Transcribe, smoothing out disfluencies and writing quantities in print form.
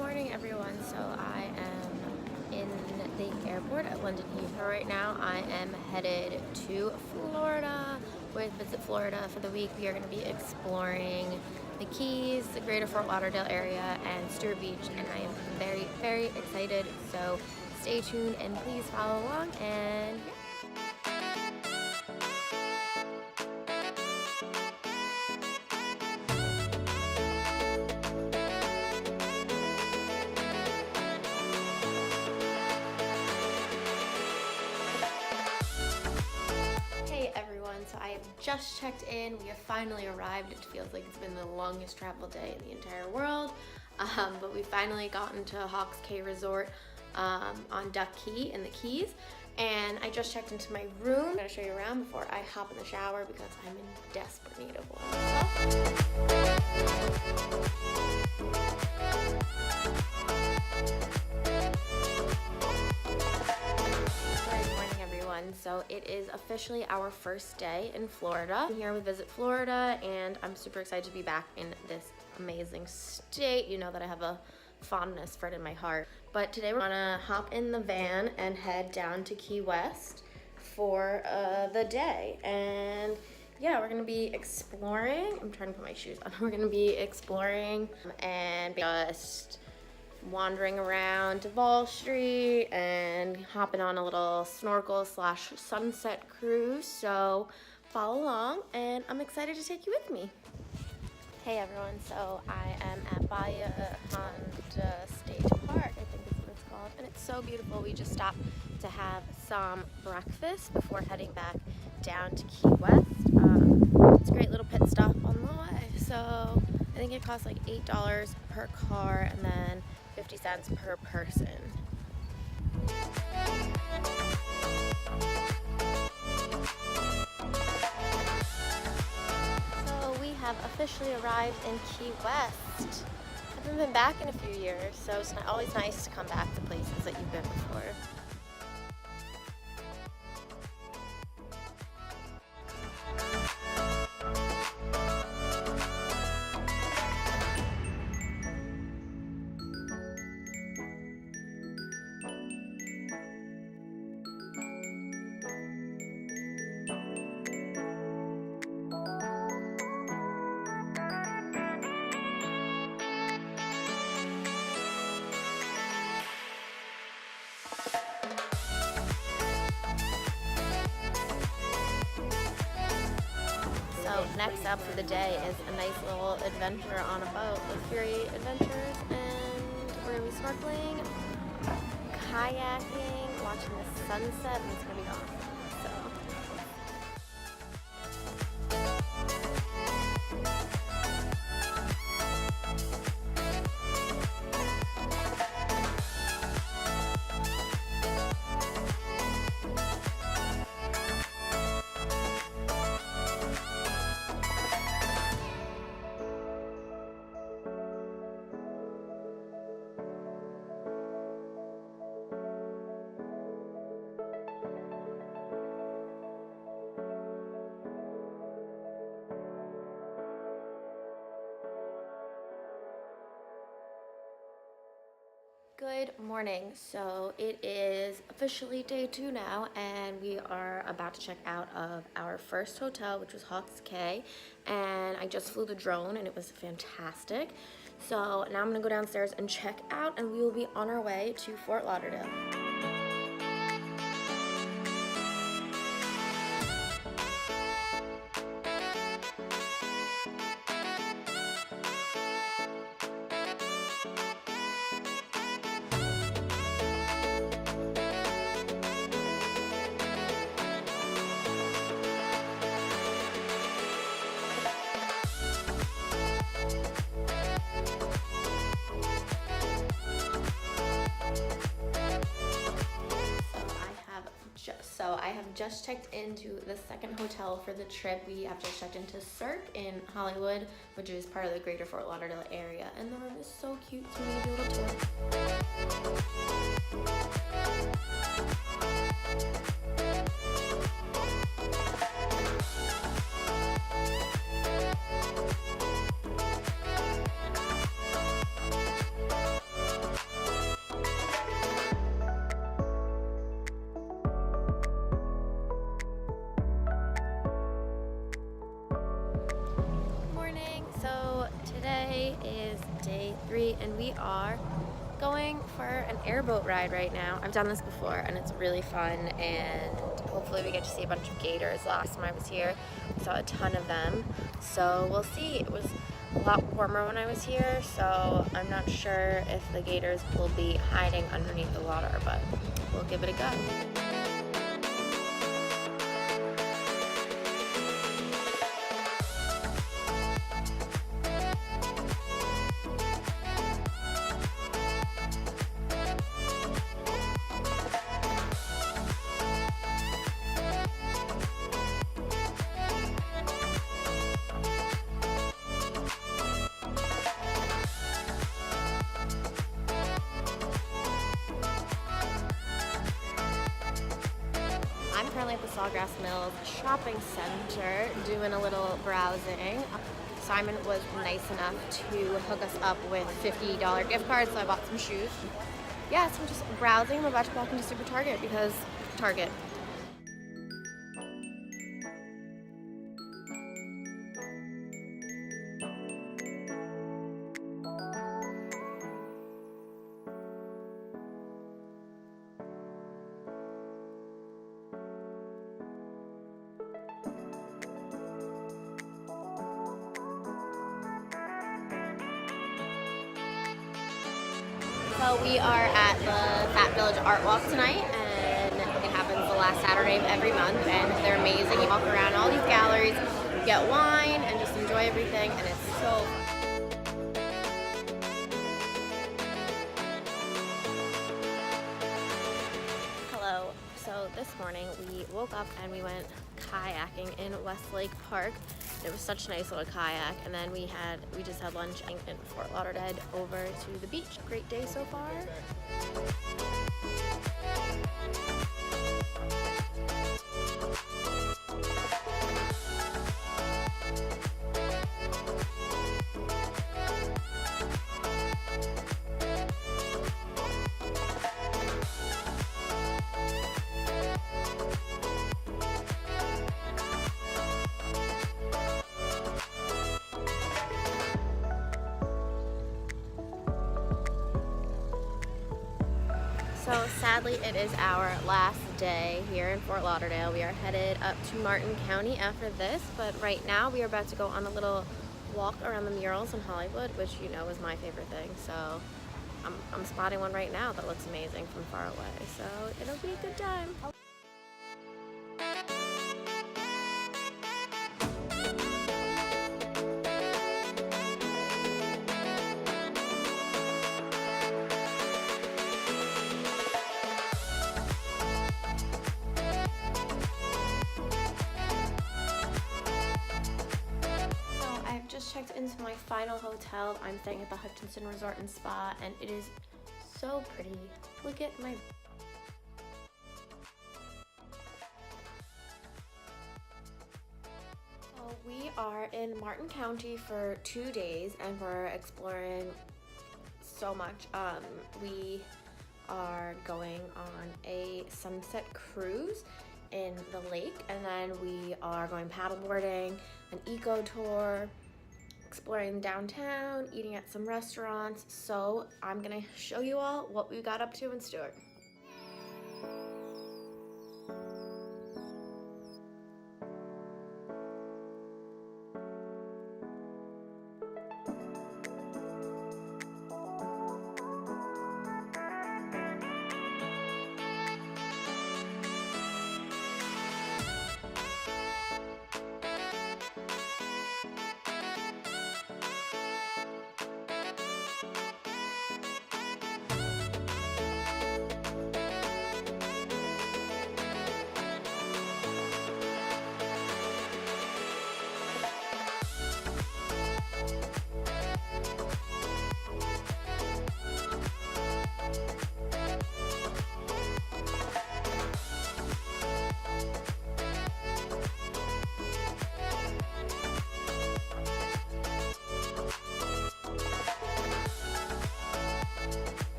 morning, everyone. So I am in the airport at London Heathrow right now. I am headed to Florida with Visit Florida for the week. We are going to be exploring the Keys, the greater Fort Lauderdale area, and Stuart Beach, and I am very, very excited. So stay tuned and please follow along, and yeah. So I have just checked in. We have finally arrived. It feels like it's been the longest travel day in the entire world, but we finally gotten to Hawks Cay Resort on Duck Key in the Keys, and I just checked into my room. I'm gonna show you around before I hop in the shower because I'm in desperate need of one. So it is officially our first day in Florida. I'm here with Visit Florida, and I'm super excited to be back in this amazing state. You know that I have a fondness for it in my heart. But today we're gonna hop in the van and head down to Key West for the day. And yeah, we're gonna be exploring. I'm trying to put my shoes on. We're gonna be exploring and just wandering around Duval Street and hopping on a little snorkel / sunset cruise. So follow along, and I'm excited to take you with me. Hey everyone, so I am at Bahia State Park, I think is what it's called, and it's so beautiful. We just stopped to have some breakfast before heading back down to Key West. It's a great little pit stop on the way. So I think it costs like $8 per car and then 50 cents per person. So we have officially arrived in Key West. I haven't been back in a few years, so it's always nice to come back to places that you've been before. So next up for the day is a nice little adventure on a boat with Fury Adventures, and we're gonna be snorkeling, kayaking, watching the sunset, and it's gonna be awesome. Good morning. So it is officially day 2 now, and we are about to check out of our first hotel, which was Hawks Cay, and I just flew the drone and it was fantastic. So now I'm gonna go downstairs and check out, and we will be on our way to Fort Lauderdale. So I have just checked into the second hotel for the trip. We have just checked into CIRC in Hollywood, which is part of the greater Fort Lauderdale area. And the room is so cute, so I'm gonna do a little tour. 3, and we are going for an airboat ride right now. I've done this before and it's really fun, and hopefully we get to see a bunch of gators. Last time I was here, we saw a ton of them, so we'll see. It was a lot warmer when I was here, so I'm not sure if the gators will be hiding underneath the water, but we'll give it a go. I'm currently at the Sawgrass Mills shopping center doing a little browsing. Simon was nice enough to hook us up with $50 gift cards, so I bought some shoes. Yeah, so I'm just browsing. I'm about to walk into Super Target because Target. So we are at the Fat Village Art Walk tonight, and it happens the last Saturday of every month, and they're amazing. You walk around all these galleries, you get wine, and just enjoy everything, and it's so fun. Hello. So this morning we woke up and we went kayaking in West Lake Park. It was such a nice little kayak, and then we just had lunch in Fort Lauderdale over to the beach. Great day so far. So sadly, it is our last day here in Fort Lauderdale. We are headed up to Martin County after this, but right now we are about to go on a little walk around the murals in Hollywood, which you know is my favorite thing. So I'm spotting one right now that looks amazing from far away. So it'll be a good time. Checked into my final hotel. I'm staying at the Hutchinson Resort and Spa, and it is so pretty. Look at my... So we are in Martin County for 2 days, and we're exploring so much. We are going on a sunset cruise in the lake, and then we are going paddleboarding, an eco tour, exploring downtown, eating at some restaurants. So I'm gonna show you all what we got up to in Stuart.